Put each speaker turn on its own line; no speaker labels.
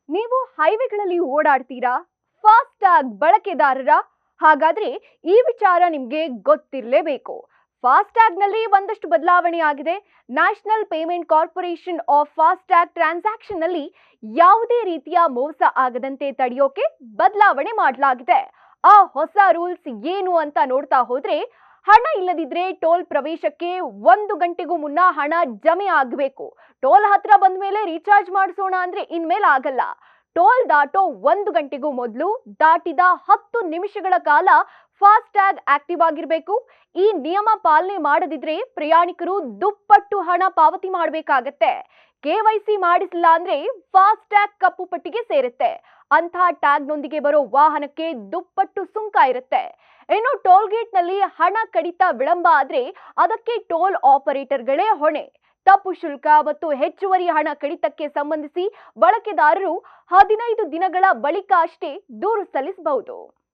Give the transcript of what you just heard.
ನೀವು ಹೈವೇಗಳಲ್ಲಿ ಓಡಾಡ್ತೀರಾ? Fast tag ಬಳಕೆದಾರರ? ಹಾಗಾದ್ರೆ ಈ ವಿಚಾರ ನಿಮ್ಗೆ ಗೊತ್ತಿರಲೇಬೇಕು. ಫಾಸ್ಟ್ ಟ್ಯಾಗ್ನಲ್ಲಿ ಒಂದಷ್ಟು ಬದಲಾವಣೆ ಆಗಿದೆ. National payment corporation of fast tag transaction ನಲ್ಲಿ ಯಾವುದೇ ರೀತಿಯ ಮೋಸ ಆಗದಂತೆ ತಡೆಯೋಕೆ ಬದಲಾವಣೆ ಮಾಡಲಾಗಿದೆ. ಆ ಹೊಸ ರೂಲ್ಸ್ ಏನು ಅಂತ ನೋಡ್ತಾ ಹೋದ್ರೆ, ಹಣ ಇಲ್ಲದಿದ್ರೆ ಟೋಲ್ ಪ್ರವೇಶಕ್ಕೆ 1 ಗಂಟೆಗೂ ಮುನ್ನ ಹಣ ಜಮೆ ಆಗಬೇಕು. ಟೋಲ್ ಹತ್ರ ಬಂದ ಮೇಲೆ ರೀಚಾರ್ಜ್ ಮಾಡಿಸೋಣ ಅಂದ್ರೆ ಇನ್ಮೇಲೆ ಆಗಲ್ಲ. ಟೋಲ್ ದಾಟೋ 1 ಗಂಟೆಗೂ ಮೊದಲು ದಾಟಿದ 10 ನಿಮಿಷಗಳ ಕಾಲ ಫಾಸ್ಟ್ ಟ್ಯಾಗ್ ಆಕ್ಟಿವ್ ಆಗಿರಬೇಕು. ಈ ನಿಯಮ ಪಾಲನೆ ಮಾಡದಿದ್ರೆ ಪ್ರಯಾಣಿಕರು ದುಪ್ಪಟ್ಟು ಹಣ ಪಾವತಿ ಮಾಡಬೇಕಾಗತ್ತೆ. KYC ಮಾಡಿಸಿಲ್ಲ ಅಂದ್ರೆ ಫಾಸ್ಟ್ ಟ್ಯಾಗ್ ಕಪ್ಪು ಪಟ್ಟಿಗೆ ಸೇರುತ್ತೆ. ಅಂಥ ಟ್ಯಾಗ್ನೊಂದಿಗೆ ಬರೋ ವಾಹನಕ್ಕೆ ದುಪ್ಪಟ್ಟು ಸುಂಕ ಇರುತ್ತೆ. ಇನ್ನು ಟೋಲ್ ಗೇಟ್ ನಲ್ಲಿ ಹಣ ಕಡಿತ ವಿಳಂಬ ಆದ್ರೆ ಅದಕ್ಕೆ ಟೋಲ್ ಆಪರೇಟರ್ಗಳೇ ಹೊಣೆ. ತಪ್ಪು ಶುಲ್ಕ ಮತ್ತು ಹೆಚ್ಚುವರಿ ಹಣ ಕಡಿತಕ್ಕೆ ಸಂಬಂಧಿಸಿ ಬಳಕೆದಾರರು 15 ದಿನಗಳ ಬಳಿಕ ಅಷ್ಟೇ ದೂರು ಸಲ್ಲಿಸಬಹುದು.